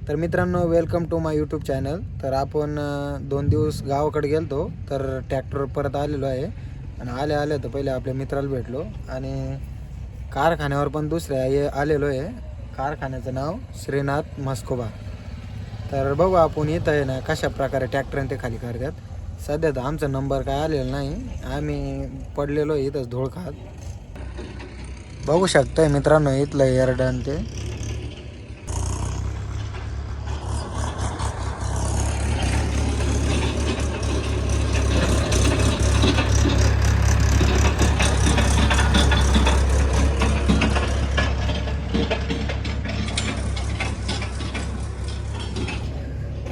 तर मित्रांनो, welcome to my YouTube channel. तर आपण 2 दिवस गावाकडे गेलतो, तर ट्रॅक्टर परत आलेलो आहे. आणि आले तर पहिले आपल्या मित्राला भेटलो आणि कारखान्यावर पण दुसऱ्या आलेलो आहे. कारखान्याचं नाव श्रीनाथ मस्कोबा. तर बघू आपण इथं आहे ना कशा प्रकारे ट्रॅक्टरने ते खाली करतात. सध्या तर आमचा नंबर काय आलेला नाही, आम्ही पडलेलो इथंच धूळ खात. बघू शकताय मित्रांनो इथलं एअरडन ते.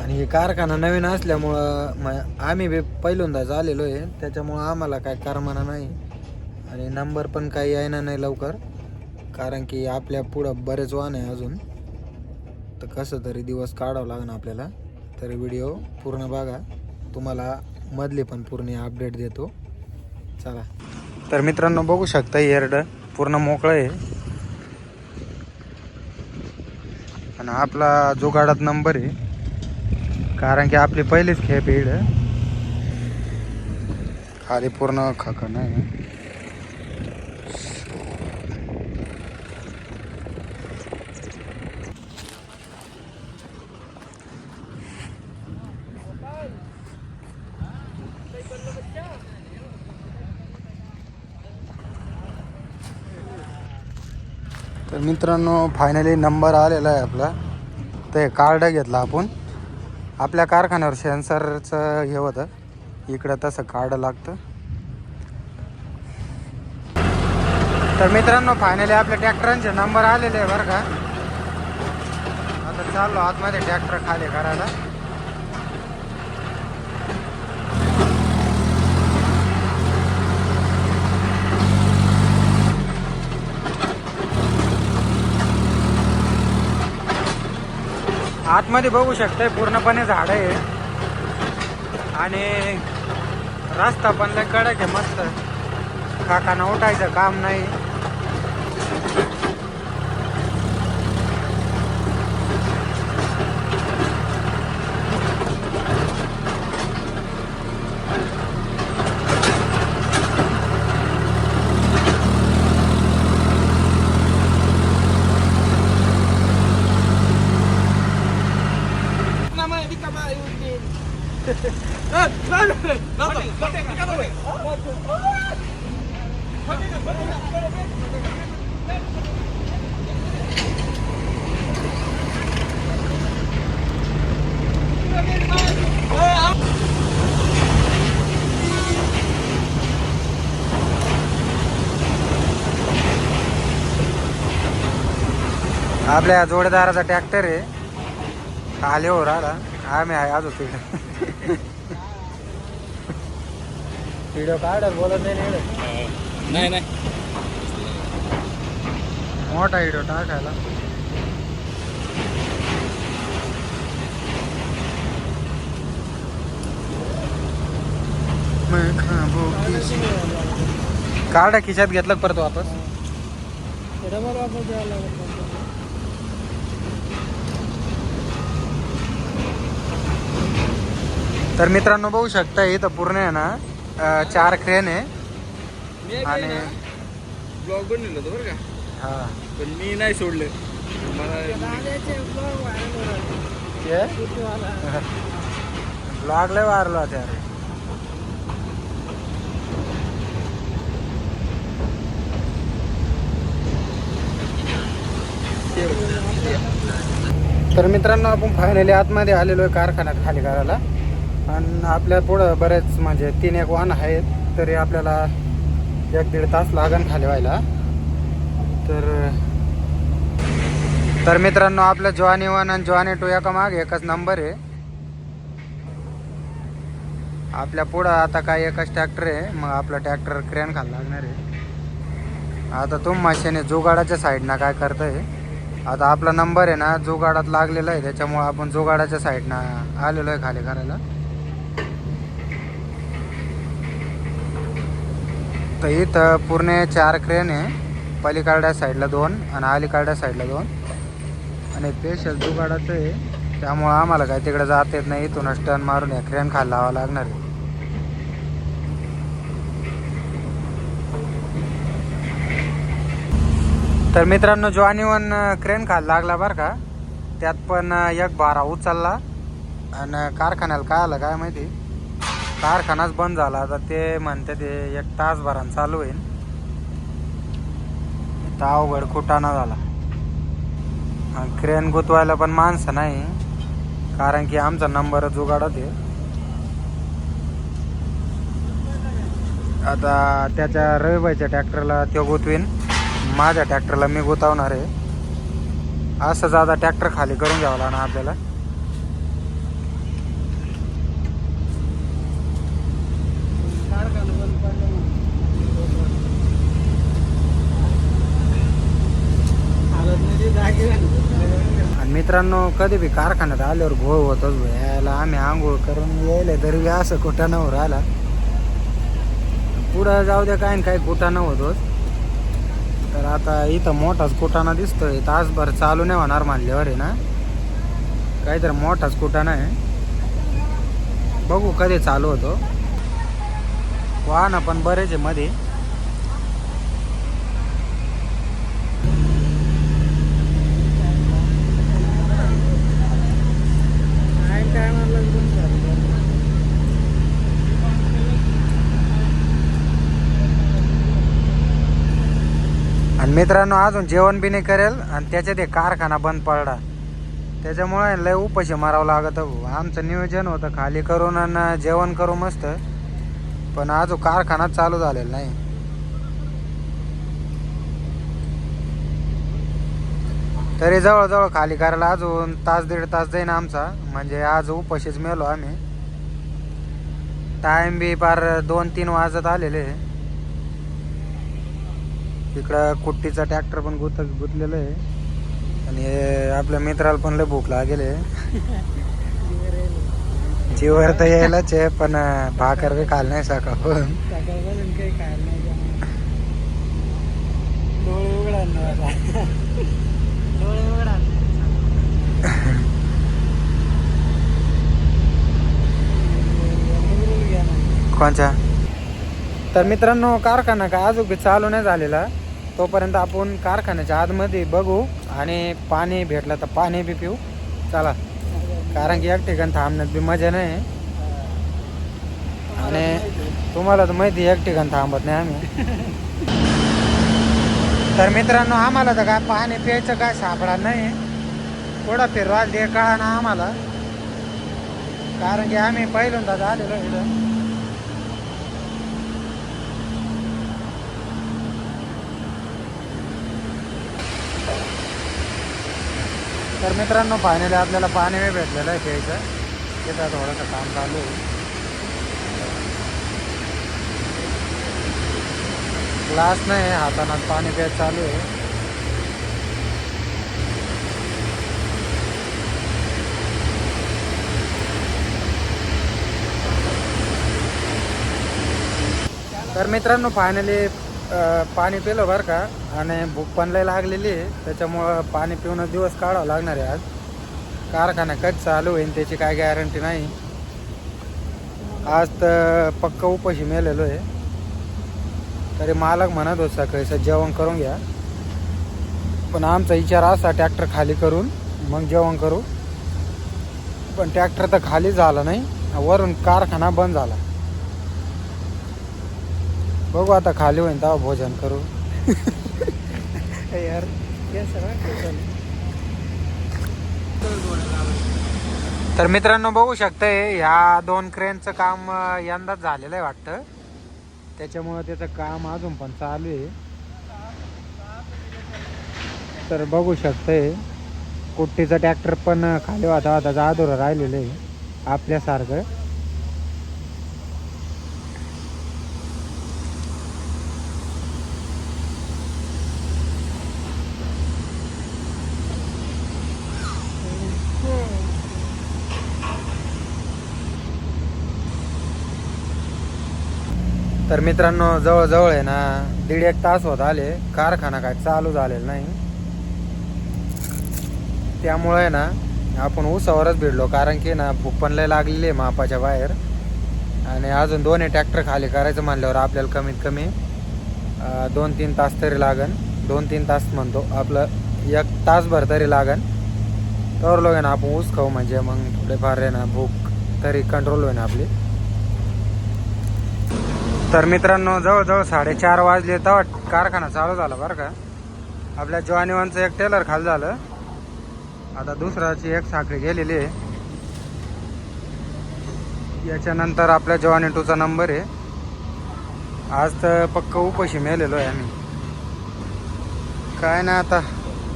आणि कारखाना नवीन असल्यामुळं आम्ही बी पहिल्यांदाच आलेलो आहे, त्याच्यामुळं आम्हाला काय करमना नाही आणि नंबर पण काही येणार नाही लवकर, कारण की आपल्या पुढं बरेच वाहन आहे अजून. तर कसं तरी दिवस काढावं लागणार आपल्याला. तर व्हिडिओ पूर्ण बघा, तुम्हाला मधली पण पूर्ण अपडेट देतो. चला. तर मित्रांनो बघू शकता एअरड पूर्ण मोकळं आहे आणि आपला जुगाडात नंबर आहे, कारण की आपली पहिलीच खेप येईल. खाली पूर्ण खक नाही. तर मित्रांनो फायनली नंबर आलेला आहे आपला. ते कार्ड घेतलं आपण. आपल्या कारखान्यावर सेन्सरचं हे होतं, इकडं तसं कार्ड लागतं. तर मित्रांनो फायनली आपल्या ट्रॅक्टरांचे नंबर आलेले आहे बरं का. आता चाललो आतमध्ये ट्रॅक्टर खाली करायला. आतमध्ये बघू शकताय पूर्णपणे झाड आहे आणि रस्ता पण लय कडक आहे, मस्त. काकांना उठायचं काम नाही. आपल्या जोडीदाराचा ट्रॅक्टर आहे, आले हो राहिला. आम्ही आहे अजून तिकडे. व्हिडिओ काढत बोलत नाही. नाही मोठा व्हिडिओ टाकायला. कार्ड खिशात घेतलं परत वापस. तर मित्रांनो बघू शकता इथं पूर्ण आहे ना 4 क्रेन आहे आणि ब्लॉग बनवलं होतं बरं का. हा पण मी नाही सोडलं. ब्लॉग लय वारलो त्यारे. तर मित्रांनो आपण फायनली आतमध्ये आलेलो आहे कारखान्यात खाली करायला. आणि आपल्या पुढं बरेच म्हणजे 3-1 वाहन आहेत, तरी आपल्याला 1-1.5 तास लागन खाली व्हायला. तर मित्रांनो आपलं जॉनी 1 आणि जॉनी 2 एका मागे एकच नंबर आहे. आपल्या पुढं आता काय एकच ट्रॅक्टर आहे, मग आपला ट्रॅक्टर क्रेन खायला लागणार आहे. आता तुम मशीने जुगाडाच्या साईडनं काय करतंय. आता आपला नंबर आहे ना जुगाडात लागलेला आहे, त्याच्यामुळं आपण जुगाडाच्या साईडनं आलेलो आहे खाली करायला. तर इथं पूर्ण 4 क्रेन आहे, पलीकडच्या साईडला 2 आणि अलीकडच्या साईडला 2 आणि स्पेशल जुगाडाचं आहे. त्यामुळं आम्हाला काय तिकडे जात येत नाही. इथूनच टर्न मारून या क्रेन खाली लावावं लागणार आहे. तर मित्रांनो जॉनीवन क्रेन खाली लागला बरं का. त्यात पण एक बारा उचलला आणि कारखान्याला काय आलं काय माहिती, कारखानाच बंद झाला. आता ते म्हणते ते 1 तासभरानं चालू होईल. तर अवघड कुटाणा झाला. आणि क्रेन गुतवायला पण माणसं नाही, कारण की आमचा नंबर जुगाडात आहे. आता त्याच्या रविबाईच्या ट्रॅक्टरला तो गुतवीन, माझ्या ट्रॅक्टरला मी गुतावणार आहे. असंच आता ट्रॅक्टर खाली करून घ्यावं लागणार आपल्याला. आणि मित्रांनो कधी बी कारखान्यात आल्यावर घोळ होतोच यायला. आम्ही आंघोळ करून यायला तरी असं कुटाणावर आला. पुढं जाऊ द्या काय काही कुटाणा होतोच. तर आता इथं मोठाच कुटाणा दिसतोय. तासभर चालू नाही होणार मानल्यावर आहे ना, काहीतरी मोठाच कुटाणा आहे. बघू कधी चालू होतो. वाहन पण बरेच आहे मध्ये. आणि मित्रांनो अजून जेवण बी नाही करेल आणि त्याच्यात एक कारखाना बंद पडला. त्याच्यामुळे लय उपाशी मारावं लागत. आमचं नियोजन होतं खाली करून आणि जेवण करू मस्त, पण अजून कारखाना चालू झालेला नाही. तरी जवळजवळ खाली करायला अजून 1-1.5 तास जाईन आमचा. म्हणजे आज उपाशीच मेलो आम्ही. टाइम बी पार 2-3 वाजत आलेले. इकडं कुट्टीचा ट्रॅक्टर पण गुतलेलं आहे. आणि आपल्या मित्राला पण लय भूक लागेल. जीवर तर यायलाच आहे, पण भाकर बी खाल नाही सकाळपासून. कोणच्या? तर मित्रांनो कारखाना काय अजून चालू नाही झालेला. तोपर्यंत आपण कारखान्याच्या आतमध्ये बघू आणि पाणी भेटलं तर पाणी बी पिऊ. चला, कारण की एक ठिकाणी थांबण्यात बी मजा नाही. आणि तुम्हाला तर माहिती एक ठिकाणी थांबत नाही आम्ही. तर मित्रांनो आम्हाला तर काय पाणी प्यायचं काय सापडा नाही. थोडा फिरवा दे कळा ना आम्हाला, कारण की आम्ही पहिल्यांदाच आलेलो इकडं. तर मित्रांनो फायनली आपल्याला पाणी बी भेटलेलं आहे प्यायचं. तिथं थोडंसं काम चालू आहे. ग्लास नाही हातानं पाणी प्यायचं चालू आहे. तर मित्रांनो फायनली पाणी पिलं बरं का. आणि भूक पण लय लागलेली आहे. त्याच्यामुळं पाणी पिऊन दिवस काढावं लागणार आहे आज. कारखाना कधी चालू होईल त्याची काय गॅरंटी नाही. आज तर पक्क उपाशी मेलेलो आहे. तरी मालक म्हणत होता सकाळीचं जेवण करून घ्या, पण आमचा विचार असा ट्रॅक्टर खाली करून मग जेवण करू. पण ट्रॅक्टर तर खाली झाला नाही, वरून कारखाना बंद झाला. बघू आता खाली होईन तेव्हा भोजन करू. यार तर मित्रांनो बघू शकताय ह्या 2 क्रेनचं काम यंदाच झालेलं आहे वाटतं. त्याच्यामुळं त्याचं काम अजून पण चालू आहे. तर बघू शकताय कुट्टीचं ट्रॅक्टर पण खाली होता अधुरं राहिलेलं आहे आपल्यासारखं. तर मित्रांनो जवळजवळ आहे ना 1.5 तास होत आले, कारखाना काय चालू झालेला नाही. त्यामुळे ना आपण ऊसावरच भिडलो कारण की ना भूक पण लय लागलेली आहे मापाच्या बाहेर. आणि अजून दोन्ही ट्रॅक्टर खाली करायचं म्हणल्यावर आपल्याला कमीत कमी 2-3 तास तरी लागन. 2-3 तास म्हणतो, आपलं 1 तासभर तरी लागन. तर लोक आहे ना आपण ऊस खाऊ, म्हणजे मग थोडेफार आहे ना भूक तरी कंट्रोल होईन आपली. तर मित्रांनो जवळजवळ 4:30 वाजले तेव्हा कारखाना चालू झाला बरं का. आपल्या जवानीवांचं एक टेलर खाली झालं. आता दुसऱ्याची एक साखळी गेलेली आहे. याच्यानंतर आपल्या जवानी 2चा नंबर आहे. आज तर पक्क उपाशी मेलेलो आहे आम्ही. काय ना आता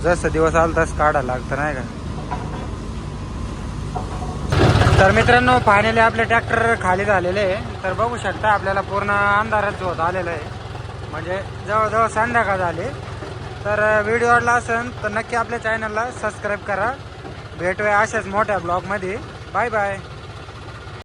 जसं दिवस आला तसं काढायला लागतं नाही का. तर मित्रांनो फायनली आपले ट्रॅक्टर खाली झालेले आहे. तर बघू शकता आपल्याला पूर्ण अंधारच होत आलेला आहे, म्हणजे जवळजवळ संध्याकाळ झाली. तर व्हिडिओ आवडला असेल तर नक्की आपल्या चॅनलला सबस्क्राईब करा. भेटूया अशाच मोठ्या ब्लॉगमध्ये. Bye bye.